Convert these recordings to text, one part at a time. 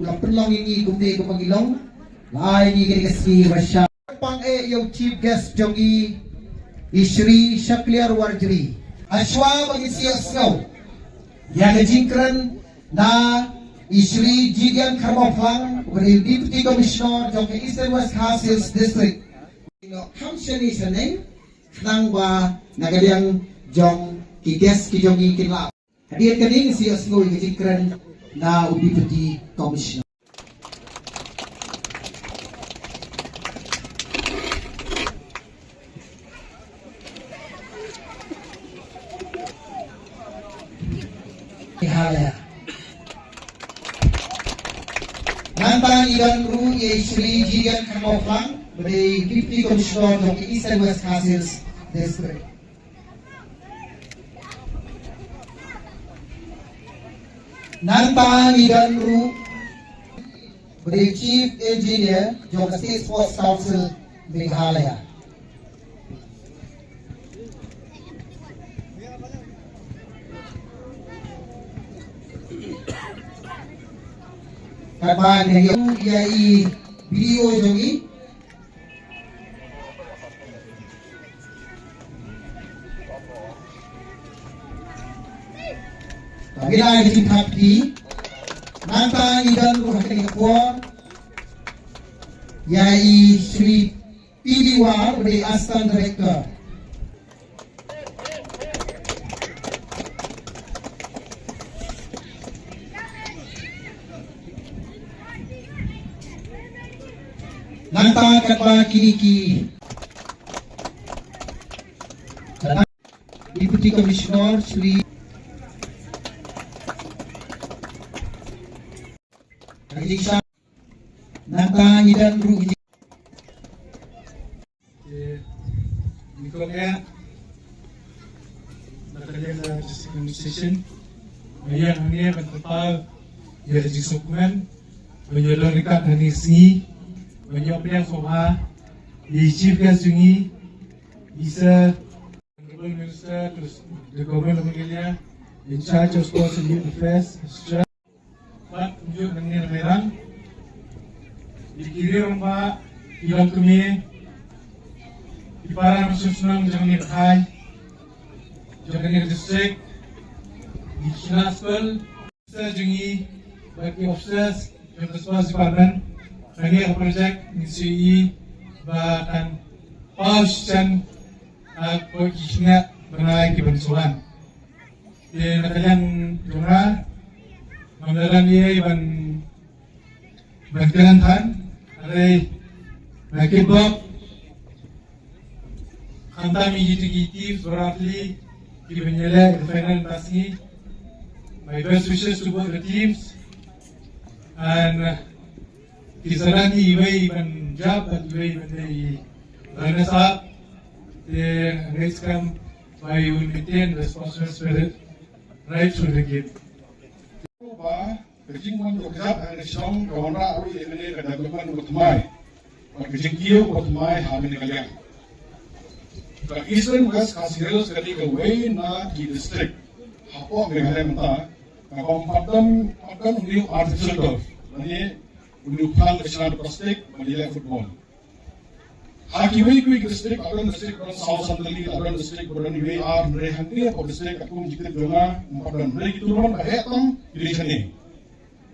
kapelong ini gumde kumangilong lai ni kini kasi wasya pang yung chief guest jogi Ishri Shakliar Warjri Ashwa bagi siasno yang jingkran na Ishri Jidian Karmoplang beri Deputy Commissioner jogi Eastern West Khas Hills District Hamshani Saneng nang ba nagaliang jong kides kijongi kinla hadir kaning siasno yang jingkran na Deputy Commissioner. Halaya. Nantang idan ru ye Shri Jidian Karmoplang beri Deputy Commissioner ng Eastern West Khas Hills District. Nantang idan ru beri Chief Engineer ng State Sports Council Meghalaya. Kapan yang yai video jongi bila di hati nantang idan ruhakan kuat yai Shri P.D.War dari Assistant Director. Nantang katba kiniki Deputy Commissioner Shri Rajisha nantang idan ru Nikolaya Natalia District Administration Ayah hanya bertepal ya jisukuman menyolong dekat hanisi menyopnya soha di chief guest jungi bisa honorable minister terus the government of Meghalaya in charge of sports and youth affairs buat tunjuk dengan merang di kiri rumah ilang kami di para musuh-musuh jangan hai jangan district di Kinaspel bisa jungi bagi officers yang responsible department kami project misi bahkan paus dan posisinya berai kebensuan. Di nakalian jurnal mendalam dia ban kerantan ada nakibok kanta miji berarti di Meghalaya final pasti. My best wishes to both the teams and Kisarani iway ban job at iway ban day runners up. The next come by will maintain the sponsor spirit right through the game. Ba kajing man jogjat ang siyong kawanra uri ini kadaglaman utmay. Kajing kiyo utmay hamin kalian. Ka Eastern West Khas Hills kadi away na di district. Hapo Meghalaya mata kapang padam undi artificial turf. Nani Undukan National District, Manila Football. Hakiway Quick District, Aron District, Aron South Santali, Aron District, Aron Iway, Aron Hantri, Aron District, Akum Jikit Jona, Aron Rey itu orang bahetam di sini.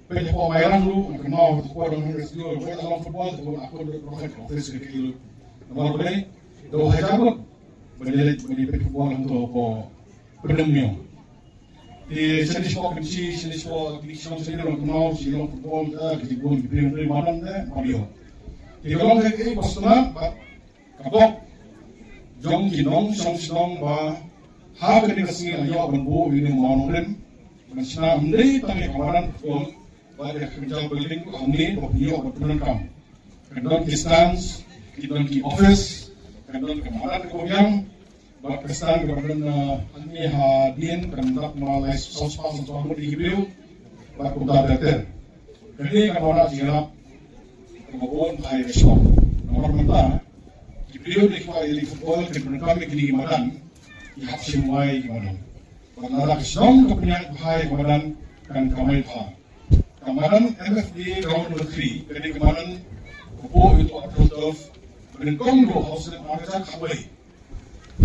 Pwede po mayroon lu, ang kanaw, ito po ang rescue, ang wala lang football, ito po ako ng rocket office ng kilo. Naman po rin, ito ay sabot. Manila football ang ito po penamyo. Di sinis po kimsi sinis po division sini orang kenal silong football kita kejibun diberi malam deh Mario. Di kalau saya bosna kapok jong kinong song ba ha kini kasi ayo banbu ini monoren masna amdei tangi kawaran football ba dia kerja building ko amni ko niyo ko tunan kam. Kadon distance kidon ki office kadon kamaran ko yang Pakistan kemudian kami hadirin kendak melalui sospas untuk di Hibril berkumpul dater. Jadi kalau nak siap kemudian hai shop nomor mentah Hibril di football kemudian kami kini madan ihap simway kemudian. Karena nak shop kemudian hai kemudian kan kami pah. kemarin MFD round number 3 kini kemarin Kupo itu approach of Benkong do house dan arca kabai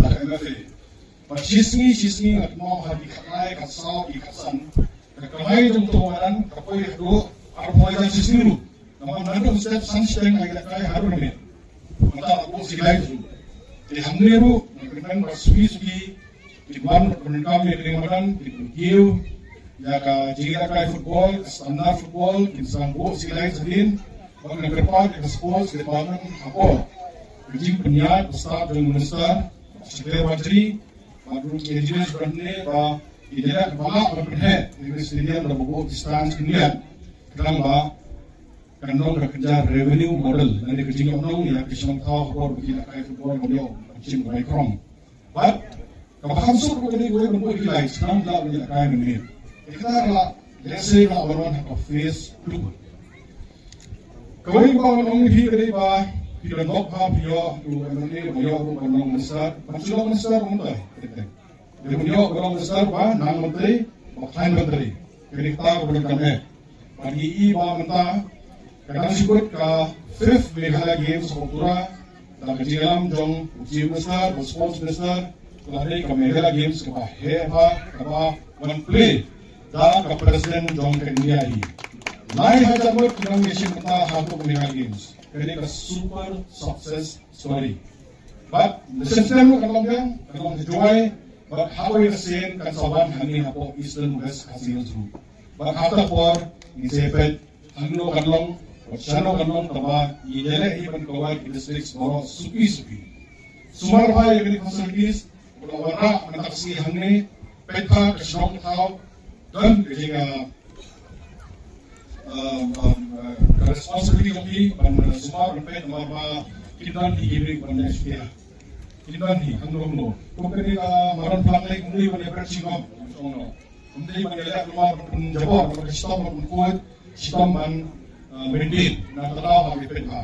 tak MFD Cisni ngat mau hadi kakai kasau di kasan kamai jung tuaran kapai do arpo aja cisni lu namun nanti step sunshine lagi kai haru nih mata aku silai tu di hamneru dengan sugi di mana Benkong ni dengan madan di Kiu jaga jika kai football, standar football, kinsang buo silay sa din, pag nagrepa, kaya sports, kaya pangan, hapon. Kajing penyat, ustad, dan minister, Secretary Wajri, Madrung Engineers Brandne, ba, idea kepala, berpenhe, Negeri Stadium, dan buo distance kinian, kadang ba, kandong kerja revenue model, dan di kajing omnong, ya kisang tau, hapon, bukila kai football, model, kajing bay krong. But, kapakansok ko kani gue berbuo ikilay, sekarang tak bukila kai menit. Kita adalah lesser lawan of face club. Kau ini bawa orang ini dari bah, tidak nak apa dia tu emang dia orang besar, macam orang besar orang tu. Dia punya orang besar bah, nang menteri, bakal menteri. Jadi kita boleh kami. Pagi ini bah mentah, kadang sikut ke fifth Meghalaya Games Kultura, dan kejilam jong uji besar, sports besar, kelari ke Meghalaya Games ke bah, ke bah one play. Dan ke Presiden Jong India ini. Lain saja buat kita mengisi kita satu Meghalaya Games. Ini ke super success story. But the system kalau yang kalau dijual, but how we see kan sawan hani hapo Eastern West Casinos Group. But after for in sepet hanglo kanlong, wachano kanlong taba idele even kawai districts moro suki. Sumar hai ini facilities ulawara mentaksi hangne peta kesong tau dan ketika responsibility kami pada semua berpet apa kita diberi pada SPA kita di hangrong kemudian maran pelanggai kemudian pada persingam kemudian pada lihat rumah penjawab pada sistem kuat sistem bendit dan tahu apa peta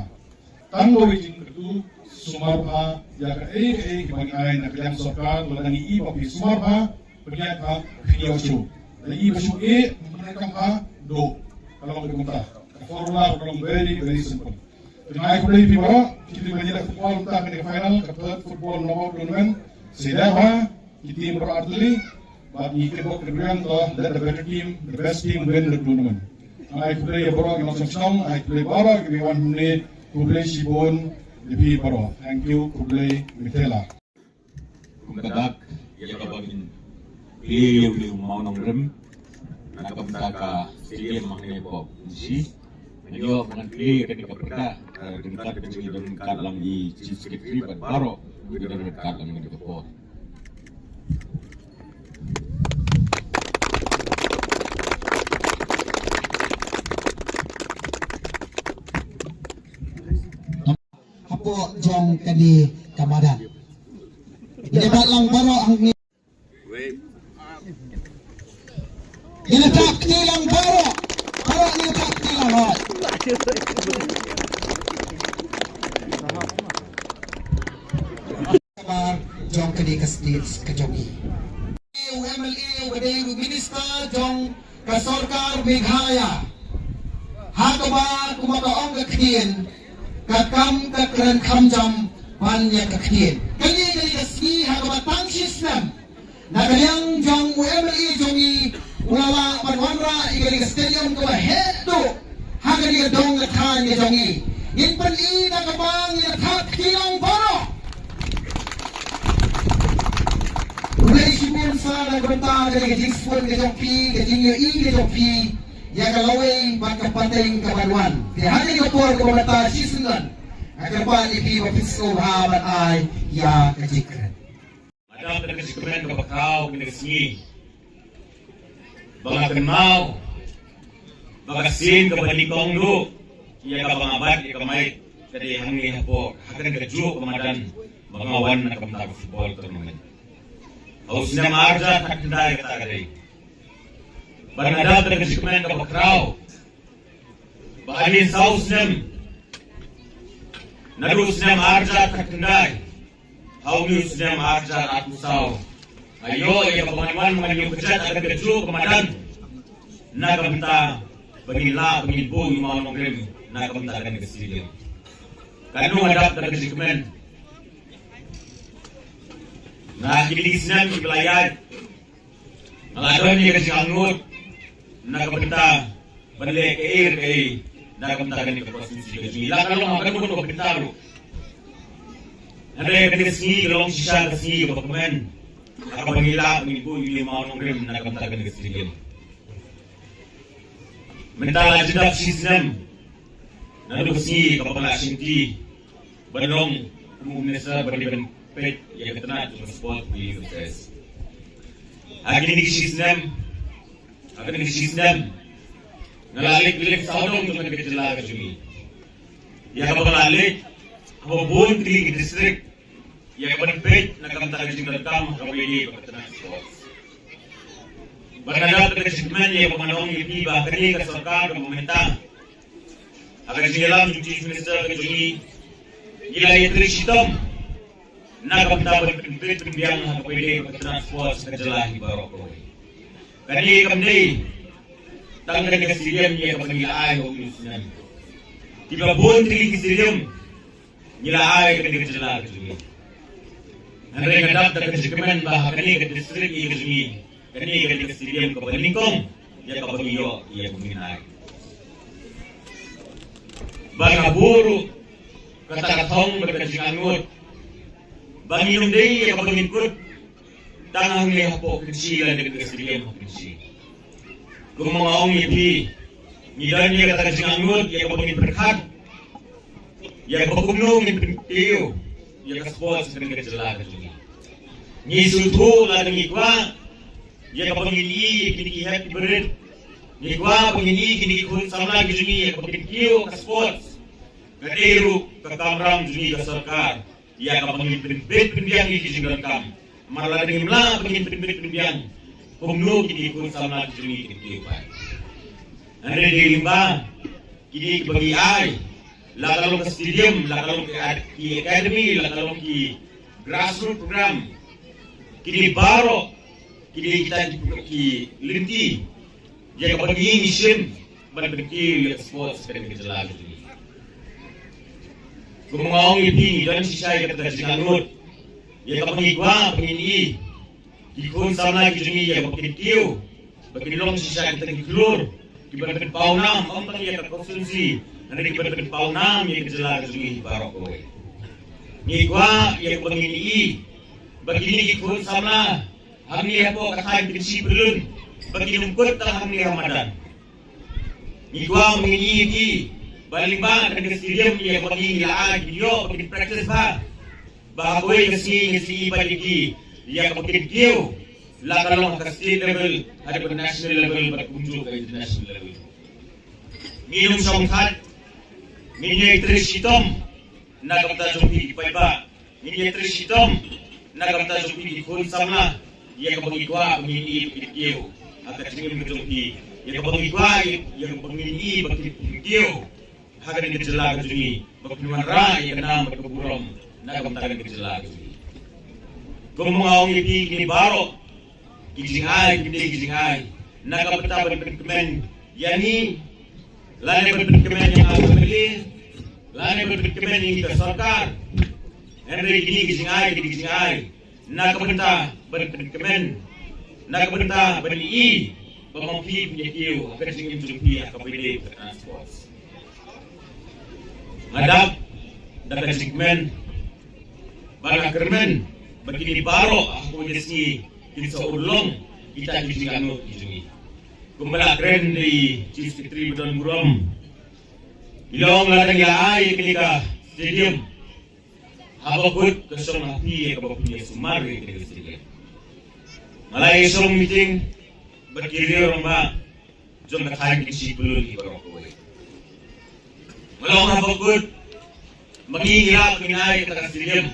tanpa izin itu sumarha jaga bagi air nak yang sokar melalui ibapi sumarha pergian ke video show. Lagi bersyuk mereka ha do kalau berkomentar. Formula kalau very simple. Dengan aku dari Pibara, kita menjadi football kita ke final, ke football nomor tournament. Sedang kita beratli, bagi kita kemudian let the better team, the best team win the tournament. Aku dari Pibara yang langsung senang, aku dari Pibara kita wan ni kublai Sibon di Pibara. Thank you kublai Mitela. Kumkadak ya kabagin Iyo mau nongrem, nakabenta ka stadium mangne po si, medyo mangkli ketika perda, ketika kecil dan kalang di chief secretary baru kita dan kalang di po. Apo jong kadi kamadan. Ini balang baru ang ini tak tilang baru ini tak tilang kabar jong kadi ke states ke jongi MLA wadai minister jong ke sarkar Meghalaya hakaba kumakaong kakhin kakam kakran kamjam panya kakhin kali kasih hakaba tang system nagalyang jong MLA jongi Ulawa panwanra igali ka stadium ko hedo haga ni dong ngathan ni jongi in pan I na kabang ni thak tilang baro ulay sibon sa nagbanta gali ka jispon ka jongpi ka jingyo I ka jongpi ya kalaway pagkapatay kabanwan kaya haga ni kapor ka mata sisungan agar pa ipi mapisko haban ay ya kajikran Madam terkesikiran kapakaw pinagsingi Baka kenal, baka sin kabalikong do, iya kabangabat, iya kamay, kadi hangi hapo, hakan kaju kamadan, bangawan na kamtag football tournament. Haus na maarja takindai kata kadai. Banada terkesikiran kapakaw, bahalin saus nem, narus nem arja takindai, haus nem arja atusau. Ayo, ya pemaniman mengenai kecat agar keju kemadan, nagamta bagila pangilbo yung mga nongrim na kamtagan ng stadium. Kano madap na kajikmen na kiligisinan kibalayad ang adon niya kasi angot na kapita balik air kay na kamtagan ng kapasisi kasi lakalong ang kanunod ng kapitaro. Ano yung kanisi kalong siya kasi kapakmen nakapangila pangilbo yung mga nongrim na kamtagan ng stadium. Mentala jedap sistem nado kasi kapala sinti banong umumnesa beriban pet ya ketena to sport di proses agini sistem ngalalik bilik saudong dengan kecela kajumi ya kapala alik habon tri district ya kapan pet nakamta kajing rekam kapili ketena sport Berkadang kesimpulan yang pemanong ini bahkan ke serkar ke pemerintah agar dalam Chief Minister kejungi nilai sistem nak dapat pembiang KPD transport sekejelah di Baroko. Kali kami tanggal ke stadium yang penilai urusan. Tiba pun tinggi stadium nilai kejelah kejungi. Anda kadang tak kesimpulan bahkan ke distrik ini kejungi. Kani ke stadium ke Balingkong ya ke Bagiyo ya peminat. Bangaburu kata-katong berkajingangut. Banginong day ya ke pengikut tangang lehapo kecil ke stadium kecil. Kung mga ongipi ngidan ya kata-kajingangut ya ke pengikut berkat. Ya ke pagumnong ngipintiyo ya ke sports ke jelah kejungi. Ngisutu ladang ikwa ya kapag ini kinikihat ibarat ni kwa pangini kinikun samla gijuni ya kapag kiyo ka sports kadero ka kamram juni ka sarkar ya kapag pinbit pinbiang gijingan kam marlading imla pangin pinbit pinbiang kumno kinikun samla gijuni kiyo pa ande di limba kini bagi ai lakalong ka stadium lakalong ki academy lakalong ki grassroots program kini baro kini kita di linti jadi bagi mission berbentuk sports dan kejelas ini. Kumangong ini dan sisa yang kita janganut ya kapag igwa pangini ikon sama gijumi ya berbentuk bagi long sisa kita diklur diberben paunam ang ya konsumsi nanti diberben paunam ya kejelas ini barokoi. Igwa ya pangini bagi ikon sama Hamni apa katakan benci belum bagi nungkut tang hamni Ramadan. Igwa mengini di balimba dan ke stadium yang bagi nilai video bagi practice ba. Bahawa ngisi bagi yang bagi dia la kalong ke state level ada ke national level berkunjung ke international level. Minum songkat minyak trisitom nak kata jumpi paiba. Minyak trisitom nak kata jumpi di kun samla yang pengikwa pengini video agar tinggal menjadi yang pengikwa yang pengini bagi video agar ini jelas jadi bagi mana yang nama berkeburom nak kamtakan jelas jadi kumangau ini baru kijingai nak kamta berkemen yani lain berkemen yang aku beli lain berkemen yang kita sarkar Henry ini kijingai nakabenta berkemen nakabenta beri pemampi penyekiu akan singin jumpi KPD transport ngadap dapat segmen bala kermen begini baro aku jadi kita ulung kita dijingano dijungi kumbala keren di Chief Secretary Bedon Muram ilong ladang yaai kenika stadium Abakut kesong api yang punya sumar di negeri. Malai esong meeting berkiri orang ba jom katakan kisi belum di Baroko. Malong abakut mengingat penginai kata stadium.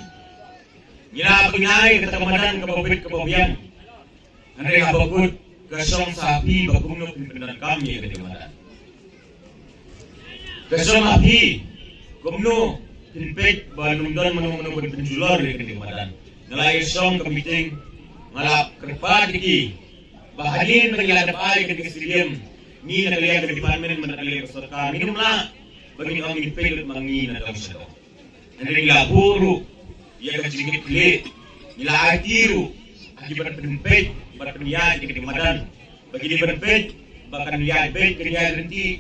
Ngira penginai kata komandan kebobit kebobian. Andre abakut kesong sapi bakumno pimpinan kami ke komandan. Kesong api kumno Pinpek balundan menung berpenjular di kenikmatan. Ngelai song ke meeting ngalap kerpa diki. Bahalin mengiladap ay ke stadium. ni nakalian ke department nakalian ke sarkar minum lah bagi kami dipelot mangi na daw siya. Andri laburo ya ka jigit le nila atiru akibat penpej bar penyan ke madan bagi di penpej bahkan ya bej ke ya renti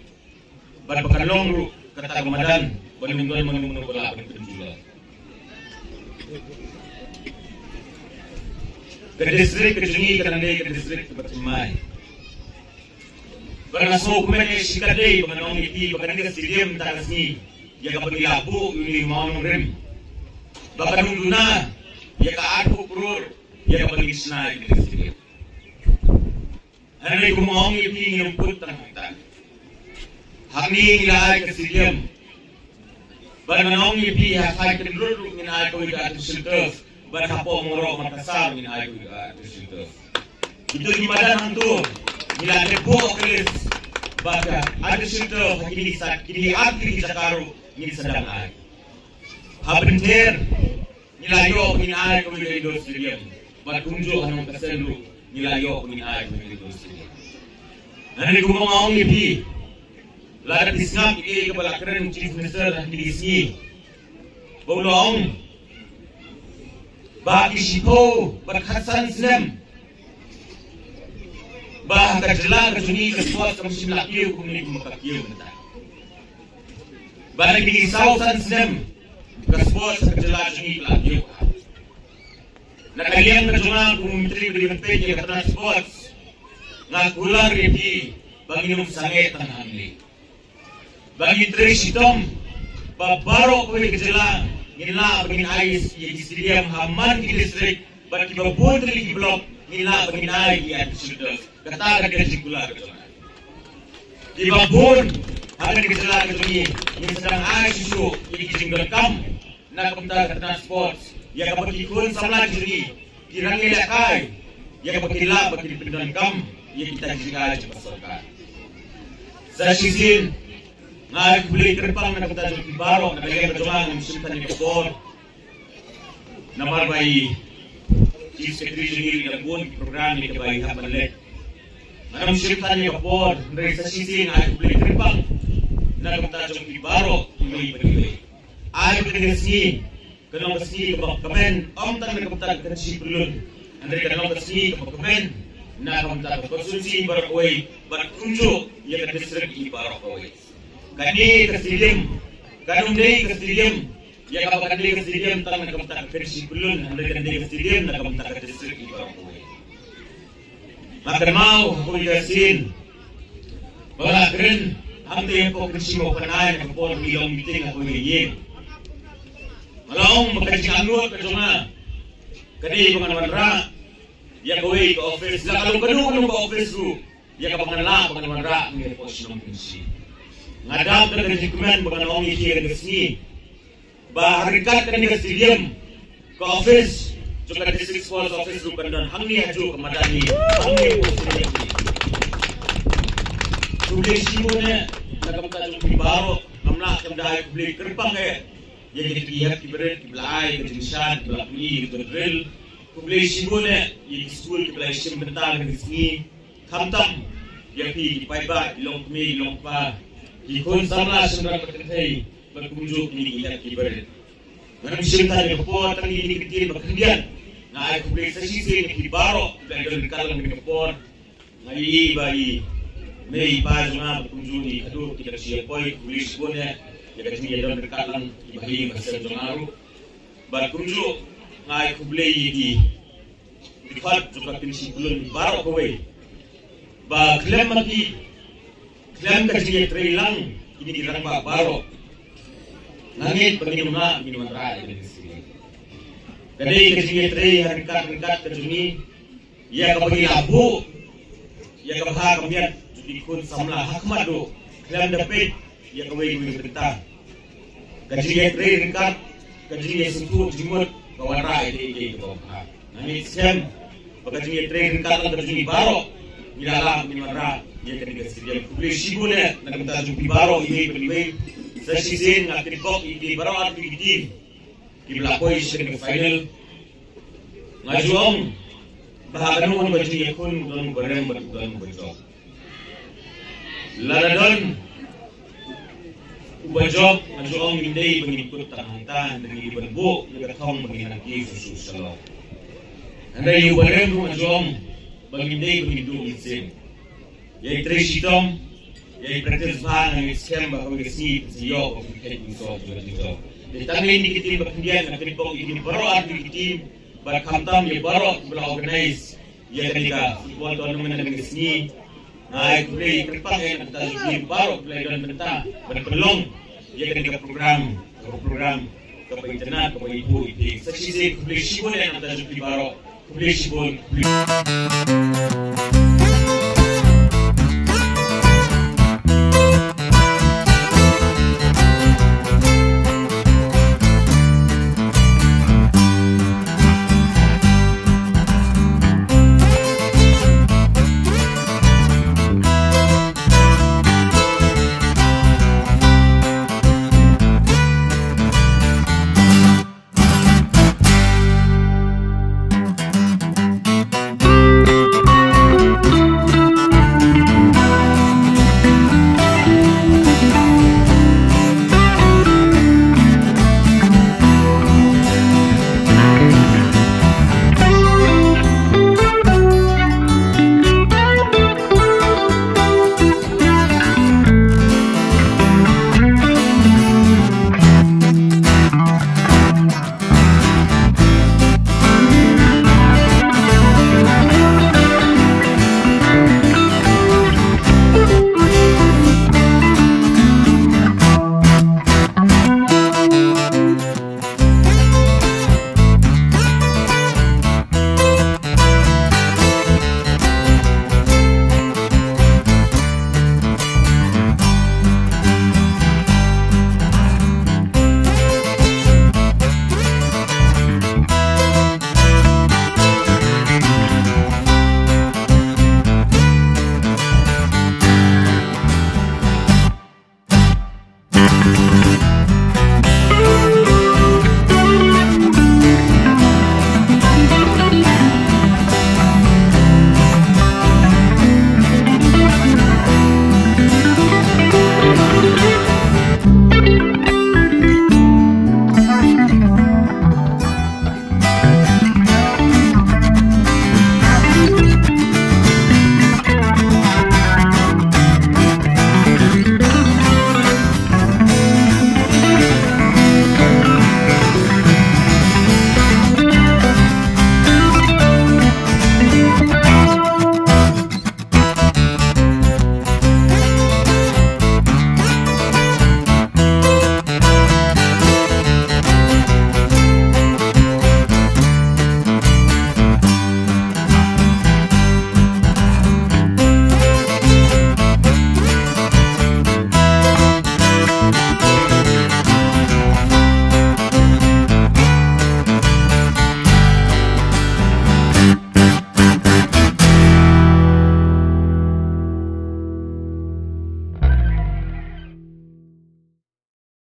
bar bakalong ru kata madan bagi mingguan menunggu bola penjual. Ke distrik ke jungi ke nandai ke distrik ke Batimai. Karena so kumene shikadei banganong iti bakani ka stadium takas ni ya ka pagilabu yuni maong rim bakan duna ya ka 8 crore ya ka pagisna iti stadium anay kumaong iti nginumput tangtan hangni nilai ka stadium banganong iti ha kay kendruru nginay ko ita shelter ban hapo moro makasar nginay ko ita shelter itu di madan hantu nila depo kelis baga ada shelter kini saat kini agri Jakarta ini sedang ay habenter nilayo kini ay ko ni Indo Stadium batunjo anong kaselu nilayo kini ay ko ni Indo Stadium nani gumaong ipi lada disngap ke balakren chief minister di sini bolong bagi sipo berkhasan Islam bah kajela kajuni kesuat kamusim lakiu kumini kumakakiu nata barang di sausan snem kesuat kajela kajuni lakiu nakalian kajuna kumitri berikan peje kata sports ngakular repi bagi num sange tanah amli bagi tri sitom babaro koi kajela nila bagi ais di stadium Haman di distrik bagi babun di blok nila bagi nai ya sudah kata ada sikular di babun ada kejelas ini yang sedang isu ini kisah kam nak kementar transport yang dapat ikut sama juri kirang ilakai yang berkilah bagi pendidikan kam yang kita jika cepat serkan saya izin ngai beli kerpang nak kita jadi baru nak bagi berjuang mensusun di ekspor nomor bayi Chief Secretary ng buong program ni Kabay Habanlet. Manam sirta niya kapor, dari sa sisi na ay publik ripang, na kamatadong ibaro, iloy pag-iloy. Ay pag-iloy, kanong kasi kapag-kamen, tang na kamatag ka si Pulun, andari kanong kasi kapag-kamen, na kamatag konsulsi barakaway, barakunjo, iya ka distrik ibarakaway. Kani kasilim, kanong day kasilim, ya kapag kanday ka stadium tang nakamunta ka si Pulun andai kanday ka stadium nakamunta ka distrik ibarakaway makarmao ako yasin wala kren hante ko krisimo kanay ng por milong meeting ako yeyeng malaong makajinganot ka junga kani panganwanra ya kaway ka office la kalong ka office ru ya kapanganla panganwanra ng post ng pinsi ngadam ka dokumen panganong iti ka desni baharikat kan di stadium ke office juga district sports office rukan dan hangni haju ke madani hangni posisinya sudah simone nakam ta jung baro namna kam dai publik kerpang ya jadi kiat kiberet kiblai ke jinsan belakni ke drill publik simone ya school kiblai sim bentang ke sini kamtam ya pi paiba long mi long pa ikon samla sundra pertentai berkunjung ini kita kibaret. Manam sirta ni kapor tang ini kecil berkendian. Na ay publik sa sisi ni kibaro dan kalang ni kapor. Ngai bai may pa nga berkunjung ni aduh kita siya poy pulis ko niya. Ya kasi niya don kalang ibahi masal jongaru. Berkunjung ngai publik di difat juga prinsipulun baro ko we. Ba klem maki klem kasi trailang ini dirang ba baro. Nangit pagminumna minuman rakyat di sini. Kadai kejingi teri harikat kejungi, ia kabagi labu, ia kabah kamiat jadi kun samla hakmat do, kalian dapat ia kawai guni berita. Kejingi teri harikat, kejingi sentuh jimut kawan rakyat di bawah. Nangit siam, kejingi teri harikat kejungi baro, ilalang minuman rakyat ia kejingi stadium publik sibune, nak kita jumpi baro ini penilai. Sa season na tinipok di baro at tim kiblakoy sa final ngajong bahagan mo ba yung yakun don barem barem barjo Laradon, ubajok na joong hindi pangikot tanghangtan ng ibanbo nagatong panginangki sususalo. Anday ubarem mo na joong bang hindi pangidong isin. Yay tresitong, yay praktisbahan ng iskemba kung isnip siyo o pagkakit so dito. Ditangin ni kitim bakandian na pinipong ikinibaro at kitim barakamtam yung baro bala organize ya kanika football tournament na nag-isni ay kulay kripang na tayo baro kulay doon benta berpelong ya kanika program kapag internet kapag ibu iti sa sisi kulay sibon na tayo baro kulay sibon